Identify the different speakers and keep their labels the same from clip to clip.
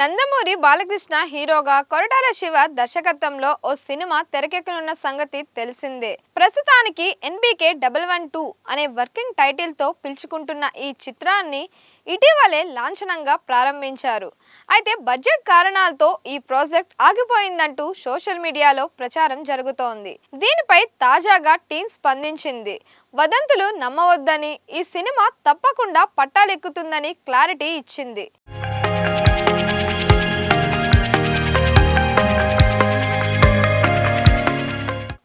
Speaker 1: నందమూరి బాలకృష్ణ హీరోగా కొరటాల శివ దర్శకత్వంలో ఓ సినిమా తెరకెక్కనున్న సంగతి తెలిసిందే. ప్రస్తుతానికి ఎన్బీకే 112 అనే వర్కింగ్ టైటిల్ తో పిలుచుకుంటున్న ఈ చిత్రాన్ని ఇటీవలే లాంఛనంగా ప్రారంభించారు. అయితే బడ్జెట్ కారణాలతో ఈ ప్రాజెక్ట్ ఆగిపోయిందంటూ సోషల్ మీడియాలో ప్రచారం జరుగుతోంది. దీనిపై తాజాగా టీం స్పందించింది. వదంతులు నమ్మవద్దని, ఈ సినిమా తప్పకుండా పట్టాలెక్కుతుందని క్లారిటీ ఇచ్చింది.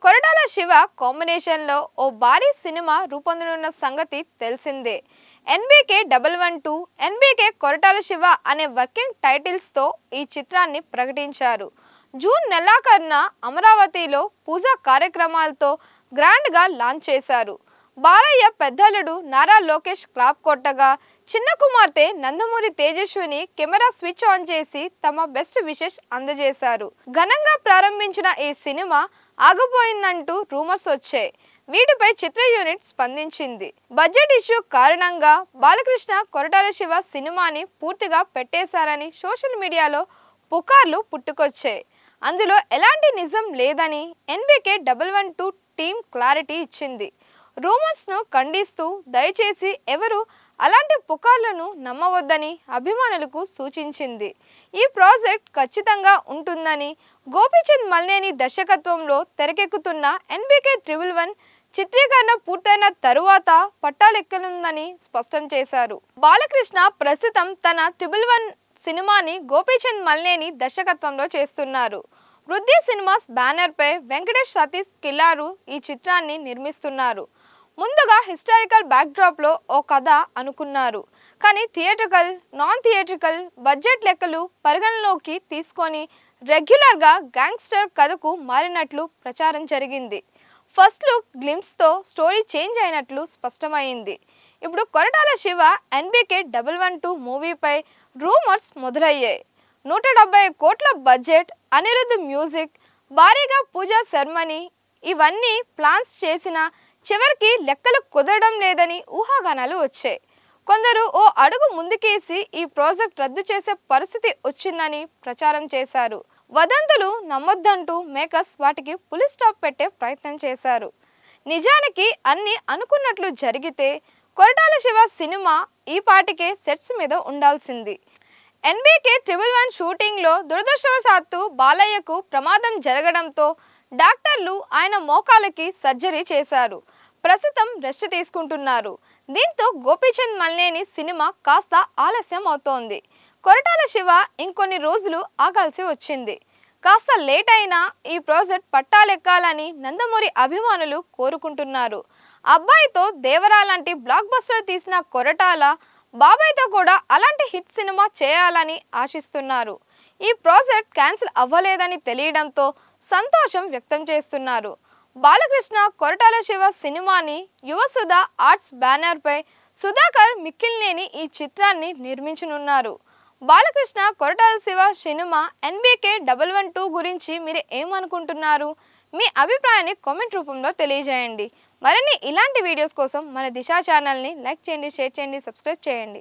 Speaker 1: కొరటాల శివ కాంబినేషన్ లో ఓ భారీ సినిమా రూపొందనున్న సంగతి తెలిసిందే. ఎన్బీకే 112, ఎన్బీకే కొరటాల శివ అనే వర్కింగ్ టైటిల్స్ తో ఈ చిత్రాన్ని ప్రకటించారు. జూన్ నెలాఖరున అమరావతిలో పూజా కార్యక్రమాలతో గ్రాండ్ గా లాంచ్ చేశారు. బాలయ్య పెద్దలుడు నారా లోకేష్ క్లాప్ కొట్టగా, చిన్న కుమార్తె Nandamuri Tejaswini camera switch on చేసి తమ బెస్ట్ విషెస్ అందజేశారు. ఘనంగా ప్రారంభించిన ఈ సినిమా ఆగిపోయిందంటూ రూమర్స్ వచ్చాయి. వీటిపై చిత్ర యూనిట్ స్పందించింది. బడ్జెట్ ఇష్యూ కారణంగా బాలకృష్ణ కొరటాల శివ సినిమాని పూర్తిగా పెట్టేశారని సోషల్ మీడియాలో పుకార్లు పుట్టుకొచ్చాయి. అందులో ఎలాంటి నిజం లేదని ఎన్బీకే 112 టీం క్లారిటీ ఇచ్చింది. రూమర్స్ ను ఖండిస్తూ దయచేసి ఎవరు అలాంటి పుకార్లను నమ్మవద్దని అభిమానులకు సూచించింది. ఈ ప్రాజెక్ట్ ఖచ్చితంగా ఉంటుందని, గోపీచంద్ మల్నేని దర్శకత్వంలో తెరకెక్కుతున్న ఎన్బీకే 111 చిత్రీకరణ పూర్తయిన తరువాత పట్టాలెక్కనుందని స్పష్టం చేశారు. బాలకృష్ణ ప్రస్తుతం తన 111 సినిమాని గోపీచంద్ మల్నేని దర్శకత్వంలో చేస్తున్నారు. వృద్ధి సినిమాస్ బ్యానర్ పై వెంకటేష్ సతీష్ కిల్లారు ఈ చిత్రాన్ని నిర్మిస్తున్నారు. ముందుగా హిస్టారికల్ బ్యాక్డ్రాప్ లో ఓ కథ అనుకున్నారు. కానీ థియేట్రికల్, నాన్ థియేట్రికల్ బడ్జెట్ లెక్కలు పరిగణలోకి తీసుకొని రెగ్యులర్ గా గ్యాంగ్స్టర్ కథకు మారినట్లు ప్రచారం జరిగింది. ఫస్ట్ లుక్ గ్లింప్స్ తో స్టోరీ చేంజ్ అయినట్లు స్పష్టమైంది. ఇప్పుడు కొరటాల శివ ఎన్బీకే 112 మూవీపై రూమర్స్ మొదలయ్యాయి. 170 కోట్ల బడ్జెట్, అనిరుద్ధ్ మ్యూజిక్, భారీగా పూజా సెర్మనీ, ఇవన్నీ ప్లాన్స్ చేసిన చివరికి లెక్కలు కుదరడం లేదని ఊహాగానాలు వచ్చాయి. కొందరు ఓ అడుగు ముందుకేసి ఈ ప్రాజెక్ట్ రద్దు చేసే పరిస్థితి వచ్చిందని ప్రచారం చేశారు. వదంతులు నమ్మొద్దంటూ మేకర్స్ వాటికి పులి స్టాప్ పెట్టే ప్రయత్నం చేశారు. నిజానికి అన్ని అనుకున్నట్లు జరిగితే కొరటాల శివ సినిమా ఈ పాటికే సెట్స్ మీద ఉండాల్సింది. ఎన్బీకే 111 షూటింగ్ లో దురదృష్టవశాత్తు బాలయ్యకు ప్రమాదం జరగడంతో డాక్టర్లు ఆయన మోకాలకి సర్జరీ చేశారు. ప్రస్తుతం రెస్ట్ తీసుకుంటున్నారు. దీంతో గోపీచంద్ మల్నేని సినిమా కాస్త ఆలస్యం అవుతోంది. కొరటాల శివ ఇంకొన్ని రోజులు ఆగాల్సి వచ్చింది. కాస్త లేట్ అయినా ఈ ప్రాజెక్ట్ పట్టాలెక్కాలని నందమూరి అభిమానులు కోరుకుంటున్నారు. అబ్బాయితో దేవరా లాంటి బ్లాక్ బస్టర్ తీసిన కొరటాల బాబాయ్తో కూడా అలాంటి హిట్ సినిమా చేయాలని ఆశిస్తున్నారు. ఈ ప్రాజెక్ట్ క్యాన్సిల్ అవ్వలేదని తెలియడంతో సంతోషం వ్యక్తం చేస్తున్నారు. బాలకృష్ణ కొరటాల శివ సినిమాని యువసుధ ఆర్ట్స్ బ్యానర్ పై సుధాకర్ మిక్కిలినేని ఈ చిత్రాన్ని నిర్మించనున్నారు. బాలకృష్ణ కొరటాల శివ సినిమా ఎన్బీకే 112 గురించి మీరు ఏమనుకుంటున్నారు? మీ అభిప్రాయాన్ని కామెంట్ రూపంలో తెలియజేయండి. మరిన్ని ఇలాంటి వీడియోస్ కోసం మన దిశ ఛానల్ని లైక్ చేయండి, షేర్ చేయండి, సబ్స్క్రైబ్ చేయండి.